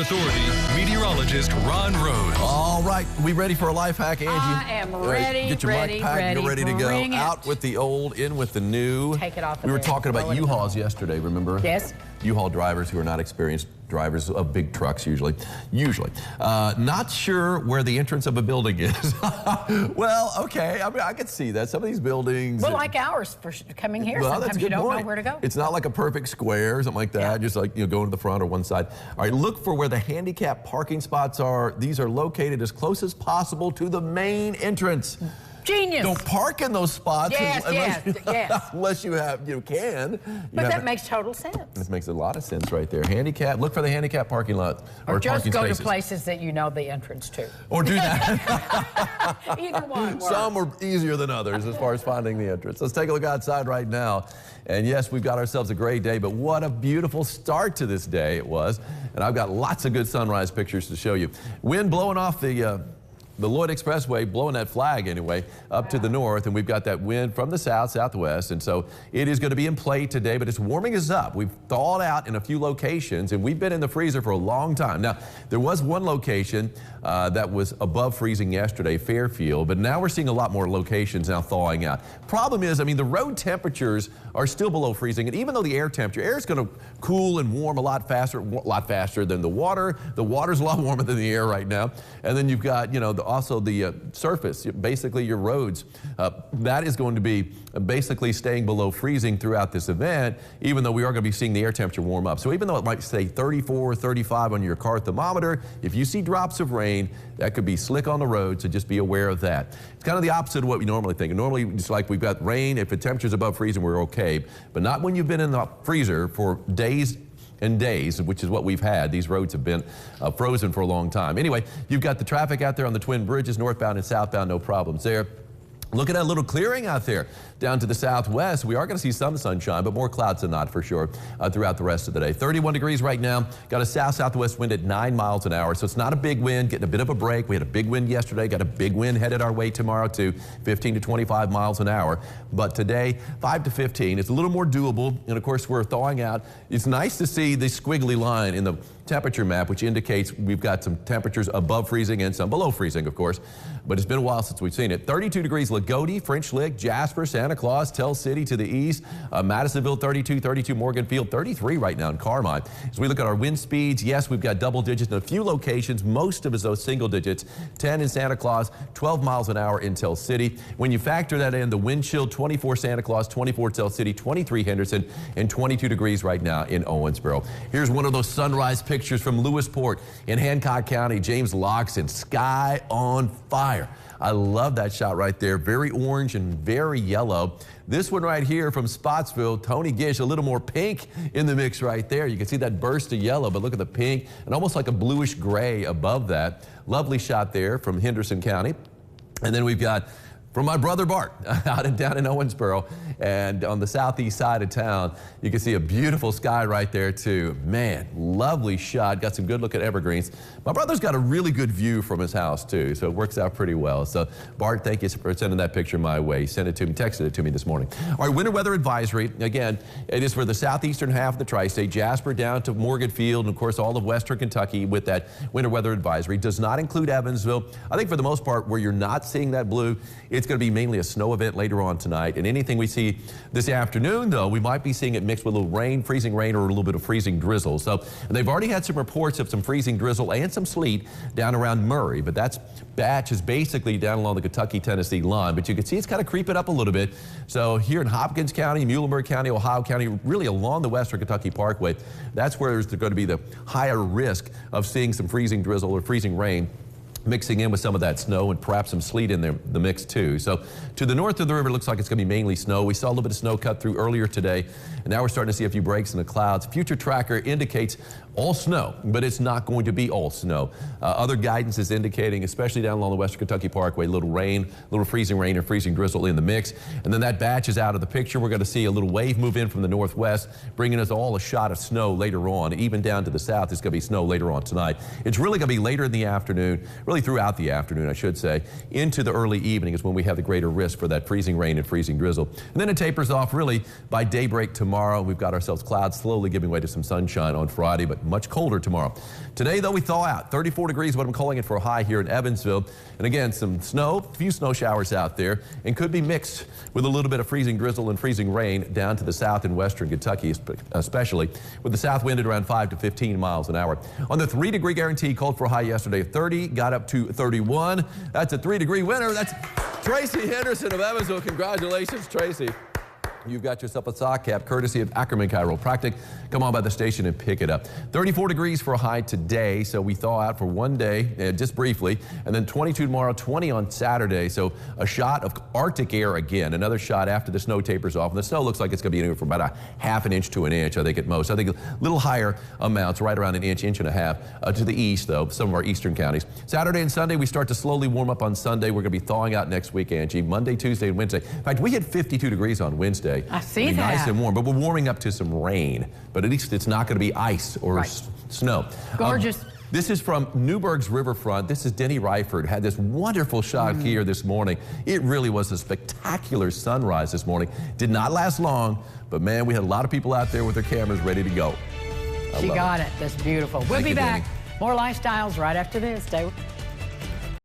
Authority meteorologist Ron Rhodes. All right, we ready for a life hack, Angie? I am ready. Get your mic packed. You're ready to go. Bring it. Out with the old, in with the new. Take it off. We were talking about U-Hauls yesterday, remember? Yes. U-Haul drivers who are not experienced drivers of big trucks usually. Not sure where the entrance of a building is. Well, okay, I mean, I could see that. Some of these buildings. Well, like ours for coming here, well, sometimes you don't know where to go. It's not like a perfect square or something like that, Yeah. just like, going to the front or one side. All right, look for where the handicap parking spots are. These are located as close as possible to the main entrance. Genius. Don't park in those spots Yes. unless you have, can. But that makes total sense. This makes a lot of sense right there. Handicap, look for the handicap parking lot Or just parking go spaces. to places that you know the entrance to. Or do that. Either one works. Some are easier than others as far as finding the entrance. Let's take a look outside right now. And yes, we've got ourselves a great day, but what a beautiful start to this day it was. And I've got lots of good sunrise pictures to show you. Wind blowing off the Lloyd Expressway, blowing that flag anyway, up to the north, and we've got that wind from the south, southwest, and so it is going to be in play today, but it's warming us up. We've thawed out in a few locations, and we've been in the freezer for a long time. Now, there was one location that was above freezing yesterday, Fairfield, but now we're seeing a lot more locations now thawing out. Problem is, I mean, the road temperatures are still below freezing, and even though the air is going to cool and warm a lot faster than the water. The water's a lot warmer than the air right now, and then you've got, also the surface, basically your roads, that is going to be basically staying below freezing throughout this event, even though we are going to be seeing the air temperature warm up. So even though it might say 34 or 35 on your car thermometer, if you see drops of rain, that could be slick on the road, so just be aware of that. It's kind of the opposite of what we normally think. Normally, it's like we've got rain. If the temperature's above freezing, we're okay, but not when you've been in the freezer for days and days, which is what we've had. These roads have been frozen for a long time. Anyway, you've got the traffic out there on the Twin Bridges, northbound and southbound, no problems there. Look at that little clearing out there down to the southwest. We are going to see some sunshine, but more clouds than not for sure throughout the rest of the day. 31 degrees right now. Got a south-southwest wind at 9 miles an hour, so it's not a big wind, getting a bit of a break. We had a big wind yesterday, got a big wind headed our way tomorrow too, 15 to 25 miles an hour. But today, 5 to 15. It's a little more doable, and of course, we're thawing out. It's nice to see the squiggly line in the temperature map, which indicates we've got some temperatures above freezing and some below freezing, of course. But it's been a while since we've seen it. 32 degrees Lagodi, French Lick, Jasper, Santa Claus, Tell City to the east, Madisonville 32, 32 Morganfield, 33 right now in Carmine. As we look at our wind speeds, yes, we've got double digits in a few locations. Most of us, those single digits, 10 in Santa Claus, 12 miles an hour in Tell City. When you factor that in, the wind chill, 24 Santa Claus, 24 Tell City, 23 Henderson, and 22 degrees right now in Owensboro. Here's one of those sunrise pictures from Lewisport in Hancock County. James Loxton, sky on fire. I love that shot right there. Very orange and very yellow. This one right here from Spotsville, Tony Gish, a little more pink in the mix right there. You can see that burst of yellow, but look at the pink and almost like a bluish gray above that. Lovely shot there from Henderson County. And then we've got from my brother Bart down in Owensboro, and on the southeast side of town, you can see a beautiful sky right there too. Man, lovely shot. Got some good look at evergreens. My brother's got a really good view from his house too, so it works out pretty well. So Bart, thank you for sending that picture my way. Sent it to me, texted it to me this morning. All right, winter weather advisory. Again, it is for the southeastern half of the tri-state, Jasper down to Morganfield, and of course all of western Kentucky with that winter weather advisory. Does not include Evansville. I think for the most part, where you're not seeing that blue, it's going to be mainly a snow event later on tonight. And anything we see this afternoon, though, we might be seeing it mixed with a little rain, freezing rain, or a little bit of freezing drizzle. So they've already had some reports of some freezing drizzle and some sleet down around Murray, but that batch is basically down along the Kentucky-Tennessee line. But you can see it's kind of creeping up a little bit. So here in Hopkins County, Muhlenberg County, Ohio County, really along the western Kentucky Parkway, that's where there's going to be the higher risk of seeing some freezing drizzle or freezing rain mixing in with some of that snow and perhaps some sleet in there, the mix too. So to the north of the river, it looks like it's going to be mainly snow. We saw a little bit of snow cut through earlier today, and now we're starting to see a few breaks in the clouds. Future tracker indicates all snow, but it's not going to be all snow. Other guidance is indicating, especially down along the western Kentucky Parkway, little rain, little freezing rain or freezing drizzle in the mix. And then that batch is out of the picture. We're going to see a little wave move in from the northwest, bringing us all a shot of snow later on. Even down to the south, it's going to be snow later on tonight. It's really going to be later in the afternoon, really throughout the afternoon, I should say, into the early evening is when we have the greater risk for that freezing rain and freezing drizzle. And then it tapers off really by daybreak tomorrow. We've got ourselves clouds slowly giving way to some sunshine on Friday, but much colder tomorrow. Today, though, we thaw out. 34 degrees, what I'm calling it for a high here in Evansville. And again, some snow, a few snow showers out there, and could be mixed with a little bit of freezing drizzle and freezing rain down to the south and western Kentucky, especially with the south wind at around 5 to 15 miles an hour. On the 3-degree guarantee, called for a high yesterday of 30, got up to 31. That's a 3-degree winner. That's Tracy Henderson of Evansville. Congratulations, Tracy. You've got yourself a sock cap courtesy of Ackerman Chiropractic. Come on by the station and pick it up. 34 degrees for a high today, so we thaw out for one day, just briefly, and then 22 tomorrow, 20 on Saturday. So a shot of Arctic air again, another shot after the snow tapers off. And the snow looks like it's going to be anywhere from about a ½ inch to an inch, I think, at most. I think a little higher amounts, right around an inch, inch and a half to the east, though, some of our eastern counties. Saturday and Sunday, we start to slowly warm up on Sunday. We're going to be thawing out next week, Angie. Monday, Tuesday, and Wednesday. In fact, we hit 52 degrees on Wednesday. I see that. Nice and warm, but we're warming up to some rain. But at least it's not going to be ice or snow. Gorgeous. This is from Newburgh's riverfront. This is Denny Ryford. Had this wonderful shot here this morning. It really was a spectacular sunrise this morning. Did not last long, but man, we had a lot of people out there with their cameras ready to go. She got it. That's beautiful. We'll be back. Denny. More lifestyles right after this. Stay with